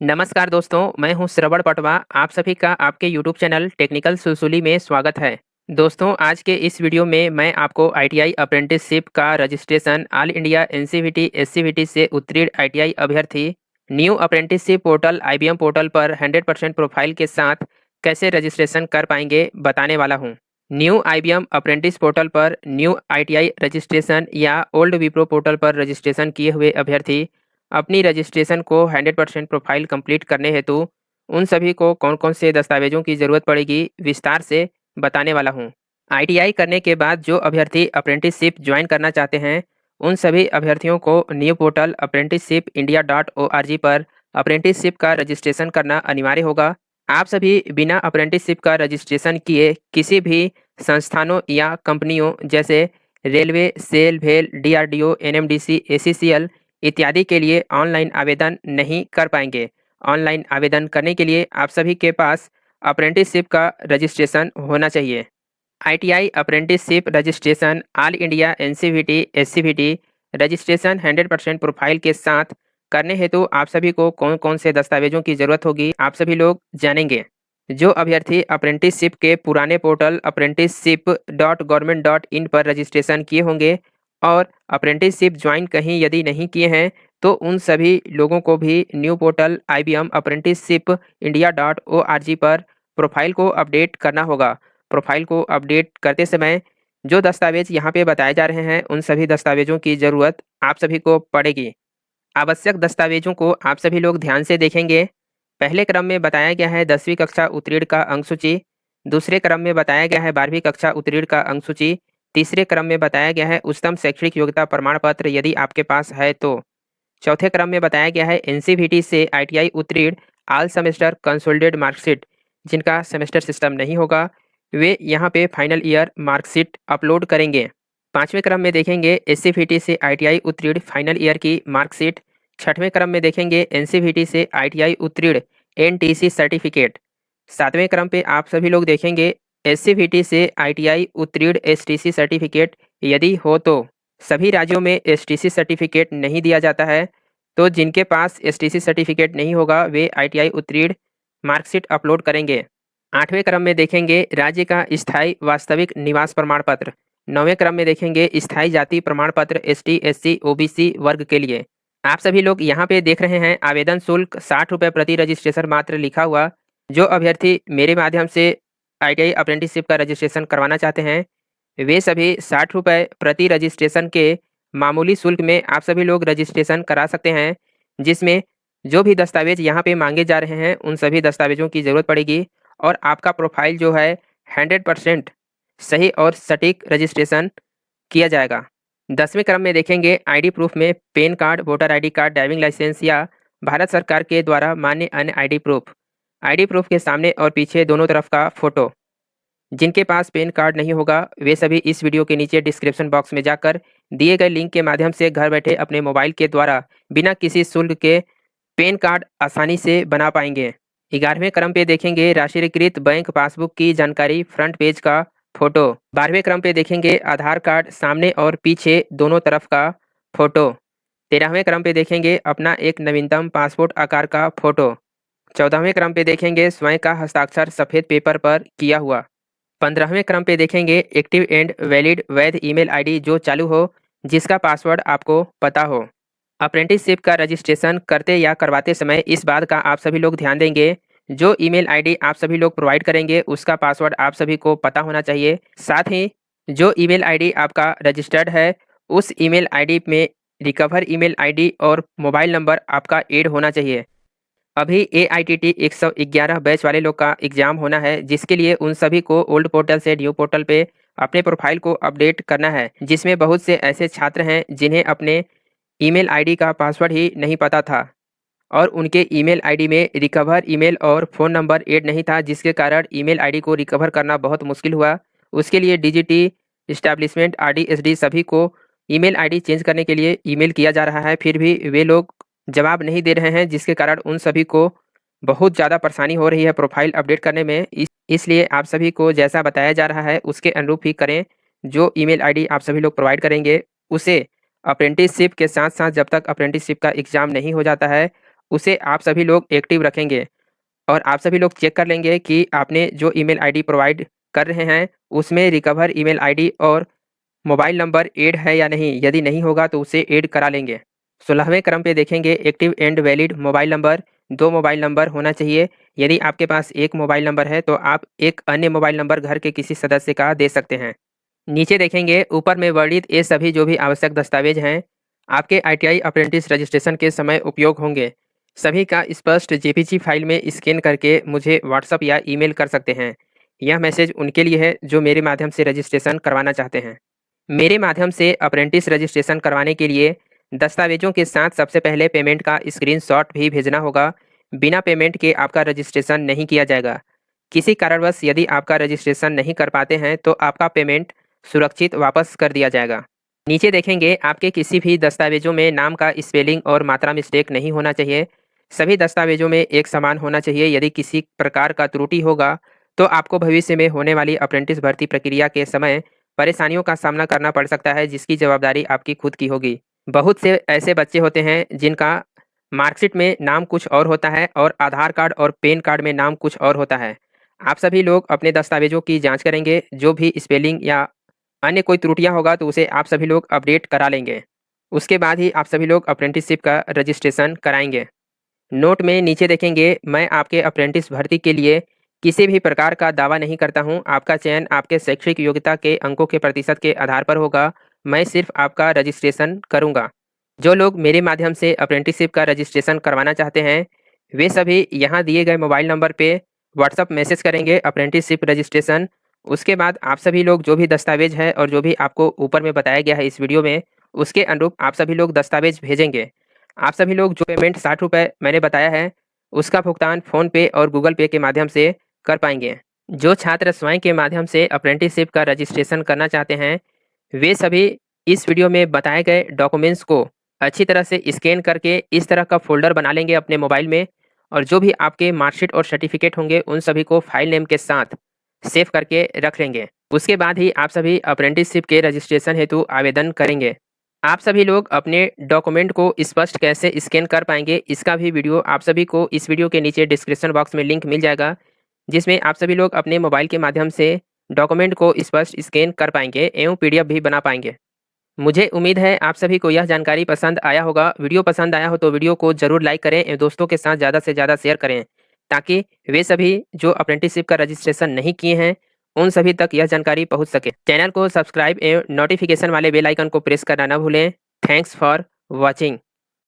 नमस्कार दोस्तों, मैं हूं श्रवण पटवा। आप सभी का आपके यूट्यूब चैनल टेक्निकल सुलसुली में स्वागत है। दोस्तों, आज के इस वीडियो में मैं आपको आईटीआई अप्रेंटिसशिप का registration all India NCVT SCVT से उत्तीर्ण आईटीआई अभ्यर्थी new apprenticeship portal IBM portal पर 100% प्रोफाइल के साथ कैसे रजिस्ट्रेशन कर पाएंगे बताने वाला हूँ। न्यू आईबीएम अप्रेंटिस पोर्टल पर न्यू आईटीआई रजिस्ट्रेशन या ओल्ड विप्रो पोर्टल पर रजिस्ट्रेशन किए हुए अभ्यर्थी अपनी रजिस्ट्रेशन को 100% प्रोफाइल कंप्लीट करने हेतु उन सभी को कौन कौन से दस्तावेजों की ज़रूरत पड़ेगी विस्तार से बताने वाला हूं। आईटीआई करने के बाद जो अभ्यर्थी अप्रेंटिसशिप ज्वाइन करना चाहते हैं उन सभी अभ्यर्थियों को न्यू पोर्टल apprenticeshipindia.org पर अप्रेंटिसशिप का रजिस्ट्रेशन करना अनिवार्य होगा। आप सभी बिना अप्रेंटिसशिप का रजिस्ट्रेशन किए किसी भी संस्थानों या कंपनियों जैसे रेलवे, सेल, भेल, डीआरडीओ, एनएमडीसी, एसीसीएल इत्यादि के लिए ऑनलाइन आवेदन नहीं कर पाएंगे। ऑनलाइन आवेदन करने के लिए आप सभी के पास अप्रेंटिसशिप का रजिस्ट्रेशन होना चाहिए। ITI apprenticeship registration all India NCVT SCVT registration 100% profile के साथ करने हेतु आप सभी को कौन कौन से दस्तावेजों की ज़रूरत होगी आप सभी लोग जानेंगे। जो अभ्यर्थी अप्रेंटिसशिप के पुराने पोर्टल apprenticeship.government.in पर रजिस्ट्रेशन किए होंगे और अप्रेंटिसशिप ज्वाइन कहीं यदि नहीं किए हैं तो उन सभी लोगों को भी न्यू पोर्टल आईबीएम अप्रेंटिसशिप इंडिया.org पर प्रोफाइल को अपडेट करना होगा। प्रोफाइल को अपडेट करते समय जो दस्तावेज यहाँ पे बताए जा रहे हैं उन सभी दस्तावेजों की ज़रूरत आप सभी को पड़ेगी। आवश्यक दस्तावेजों को आप सभी लोग ध्यान से देखेंगे। पहले क्रम में बताया गया है 10वीं कक्षा उत्तीर्ण का अंक सूची, दूसरे क्रम में बताया गया है 12वीं कक्षा उत्तीर्ण का अंक सूची, तीसरे क्रम में बताया गया है उच्चतम शैक्षणिक योग्यता प्रमाण पत्र यदि आपके पास है तो, चौथे क्रम में बताया गया है एनसीवीटी से आईटीआई उत्तीर्ण ऑल सेमेस्टर कंसोलिडेटेड मार्कशीट। जिनका सेमेस्टर सिस्टम नहीं होगा वे यहाँ पे फाइनल ईयर मार्कशीट अपलोड करेंगे। पाँचवें क्रम में देखेंगे एससीवीटी से आईटीआई उत्तीर्ण फाइनल ईयर की मार्कशीट। छठवें क्रम में देखेंगे एनसीवीटी से आईटीआई उत्तीर्ण एनटीसी सर्टिफिकेट। सातवें क्रम पे आप सभी लोग देखेंगे एससीवीटी से आईटीआई उत्तीर्ण एसटीसी सर्टिफिकेट यदि हो तो। सभी राज्यों में एसटीसी सर्टिफिकेट नहीं दिया जाता है, तो जिनके पास एसटीसी सर्टिफिकेट नहीं होगा वे आईटीआई उत्तीर्ण मार्कशीट अपलोड करेंगे। आठवें क्रम में देखेंगे राज्य का स्थायी वास्तविक निवास प्रमाण पत्र। नौवें क्रम में देखेंगे स्थायी जाति प्रमाण पत्र एसटी, एससी, ओबीसी वर्ग के लिए। आप सभी लोग यहाँ पे देख रहे हैं आवेदन शुल्क 60 रुपये प्रति रजिस्ट्रेशन मात्र लिखा हुआ। जो अभ्यर्थी मेरे माध्यम से आईटीआई अप्रेंटिसशिप का रजिस्ट्रेशन करवाना चाहते हैं वे सभी 60 रुपये प्रति रजिस्ट्रेशन के मामूली शुल्क में आप सभी लोग रजिस्ट्रेशन करा सकते हैं, जिसमें जो भी दस्तावेज यहाँ पे मांगे जा रहे हैं उन सभी दस्तावेजों की ज़रूरत पड़ेगी और आपका प्रोफाइल जो है 100% सही और सटीक रजिस्ट्रेशन किया जाएगा। 10वें क्रम में देखेंगे आईडी प्रूफ में PAN card, voter ID card, driving licence या भारत सरकार के द्वारा मान्य अन्य आईडी प्रूफ। आईडी प्रूफ के सामने और पीछे दोनों तरफ का फोटो। जिनके पास पैन कार्ड नहीं होगा वे सभी इस वीडियो के नीचे डिस्क्रिप्शन बॉक्स में जाकर दिए गए लिंक के माध्यम से घर बैठे अपने मोबाइल के द्वारा बिना किसी शुल्क के पैन कार्ड आसानी से बना पाएंगे। 11वें क्रम पे देखेंगे राष्ट्रीयकृत बैंक पासबुक की जानकारी फ्रंट पेज का फोटो। 12वें क्रम पे देखेंगे आधार कार्ड सामने और पीछे दोनों तरफ का फोटो। 13वें क्रम पे देखेंगे अपना एक नवीनतम पासपोर्ट आकार का फोटो। 14वें क्रम पे देखेंगे स्वयं का हस्ताक्षर सफ़ेद पेपर पर किया हुआ। 15वें क्रम पे देखेंगे एक्टिव एंड वैलिड वैध ईमेल आईडी जो चालू हो, जिसका पासवर्ड आपको पता हो। अप्रेंटिसशिप का रजिस्ट्रेशन करते या करवाते समय इस बात का आप सभी लोग ध्यान देंगे, जो ईमेल आईडी आप सभी लोग प्रोवाइड करेंगे उसका पासवर्ड आप सभी को पता होना चाहिए। साथ ही जो ईमेल आईडी आपका रजिस्टर्ड है उस ईमेल आईडी में रिकवर ईमेल आईडी और मोबाइल नंबर आपका ऐड होना चाहिए। अभी AITT 111 बैच वाले लोग का एग्ज़ाम होना है, जिसके लिए उन सभी को ओल्ड पोर्टल से न्यू पोर्टल पे अपने प्रोफाइल को अपडेट करना है, जिसमें बहुत से ऐसे छात्र हैं जिन्हें अपने ईमेल आईडी का पासवर्ड ही नहीं पता था और उनके ईमेल आईडी में रिकवर ईमेल और फ़ोन नंबर ऐड नहीं था, जिसके कारण ईमेल आईडी को रिकवर करना बहुत मुश्किल हुआ। उसके लिए DGT इस्टेब्लिशमेंट RDSD सभी को ईमेल आईडी चेंज करने के लिए ईमेल किया जा रहा है, फिर भी वे लोग जवाब नहीं दे रहे हैं, जिसके कारण उन सभी को बहुत ज़्यादा परेशानी हो रही है प्रोफाइल अपडेट करने में। इसलिए आप सभी को जैसा बताया जा रहा है उसके अनुरूप ही करें। जो ईमेल आईडी आप सभी लोग प्रोवाइड करेंगे उसे अप्रेंटिसशिप के साथ साथ जब तक अप्रेंटिसशिप का एग्ज़ाम नहीं हो जाता है उसे आप सभी लोग एक्टिव रखेंगे और आप सभी लोग चेक कर लेंगे कि आपने जो ईमेल आईडी प्रोवाइड कर रहे हैं, उसमें रिकवर ईमेल आईडी और मोबाइल नंबर ऐड है या नहीं। यदि नहीं होगा तो उसे ऐड करा लेंगे। 16वें क्रम पे देखेंगे active and valid mobile number, 2 mobile number होना चाहिए। यदि आपके पास 1 मोबाइल नंबर है तो आप एक अन्य मोबाइल नंबर घर के किसी सदस्य का दे सकते हैं। नीचे देखेंगे ऊपर में वर्णित ये सभी जो भी आवश्यक दस्तावेज हैं, आपके आईटीआई अप्रेंटिस रजिस्ट्रेशन के समय उपयोग होंगे। सभी का स्पष्ट जेपीजी फाइल में स्कैन करके मुझे व्हाट्सएप या ईमेल कर सकते हैं। यह मैसेज उनके लिए है जो मेरे माध्यम से रजिस्ट्रेशन करवाना चाहते हैं। मेरे माध्यम से अप्रेंटिस रजिस्ट्रेशन करवाने के लिए दस्तावेजों के साथ सबसे पहले पेमेंट का स्क्रीनशॉट भी भेजना होगा। बिना पेमेंट के आपका रजिस्ट्रेशन नहीं किया जाएगा। किसी कारणवश यदि आपका रजिस्ट्रेशन नहीं कर पाते हैं तो आपका पेमेंट सुरक्षित वापस कर दिया जाएगा। नीचे देखेंगे आपके किसी भी दस्तावेजों में नाम का स्पेलिंग और मात्रा मिस्टेक नहीं होना चाहिए। सभी दस्तावेजों में एक समान होना चाहिए। यदि किसी प्रकार का त्रुटि होगा तो आपको भविष्य में होने वाली अप्रेंटिस भर्ती प्रक्रिया के समय परेशानियों का सामना करना पड़ सकता है, जिसकी जवाबदारी आपकी खुद की होगी। बहुत से ऐसे बच्चे होते हैं जिनका मार्कशीट में नाम कुछ और होता है और आधार कार्ड और पैन कार्ड में नाम कुछ और होता है। आप सभी लोग अपने दस्तावेजों की जांच करेंगे। जो भी स्पेलिंग या अन्य कोई त्रुटियां होगा तो उसे आप सभी लोग अपडेट करा लेंगे। उसके बाद ही आप सभी लोग अप्रेंटिसशिप का रजिस्ट्रेशन कराएंगे। नोट में नीचे देखेंगे मैं आपके अप्रेंटिस भर्ती के लिए किसी भी प्रकार का दावा नहीं करता हूं। आपका चयन आपके शैक्षिक योग्यता के अंकों के प्रतिशत के आधार पर होगा। मैं सिर्फ आपका रजिस्ट्रेशन करूंगा। जो लोग मेरे माध्यम से अप्रेंटिसशिप का रजिस्ट्रेशन करवाना चाहते हैं, वे सभी यहाँ दिए गए मोबाइल नंबर पे व्हाट्सअप मैसेज करेंगे अप्रेंटिसशिप रजिस्ट्रेशन। उसके बाद आप सभी लोग जो भी दस्तावेज है और जो भी आपको ऊपर में बताया गया है इस वीडियो में, उसके अनुरूप आप सभी लोग दस्तावेज भेजेंगे। आप सभी लोग जो पेमेंट 60 रुपये मैंने बताया है, उसका भुगतान फ़ोनपे और गूगल पे के माध्यम से कर पाएंगे। जो छात्र स्वयं के माध्यम से अप्रेंटिसशिप का रजिस्ट्रेशन करना चाहते हैं, वे सभी इस वीडियो में बताए गए डॉक्यूमेंट्स को अच्छी तरह से स्कैन करके इस तरह का फ़ोल्डर बना लेंगे अपने मोबाइल में और जो भी आपके मार्कशीट और सर्टिफिकेट होंगे, उन सभी को फाइल नेम के साथ सेव करके रख लेंगे। उसके बाद ही आप सभी अप्रेंटिसशिप के रजिस्ट्रेशन हेतु आवेदन करेंगे। आप सभी लोग अपने डॉक्यूमेंट को स्पष्ट कैसे स्कैन कर पाएंगे, इसका भी वीडियो आप सभी को इस वीडियो के नीचे डिस्क्रिप्शन बॉक्स में लिंक मिल जाएगा, जिसमें आप सभी लोग अपने मोबाइल के माध्यम से डॉक्यूमेंट को स्पष्ट स्कैन कर पाएंगे एवं पीडीएफ भी बना पाएंगे। मुझे उम्मीद है आप सभी को यह जानकारी पसंद आया होगा। वीडियो पसंद आया हो तो वीडियो को जरूर लाइक करें एवं दोस्तों के साथ ज़्यादा से ज़्यादा शेयर करें, ताकि वे सभी जो अप्रेंटिसशिप का रजिस्ट्रेशन नहीं किए हैं, उन सभी तक यह जानकारी पहुंच सके। चैनल को सब्सक्राइब एवं नोटिफिकेशन वाले बेल आइकन को प्रेस करना न भूलें। Thanks for watching.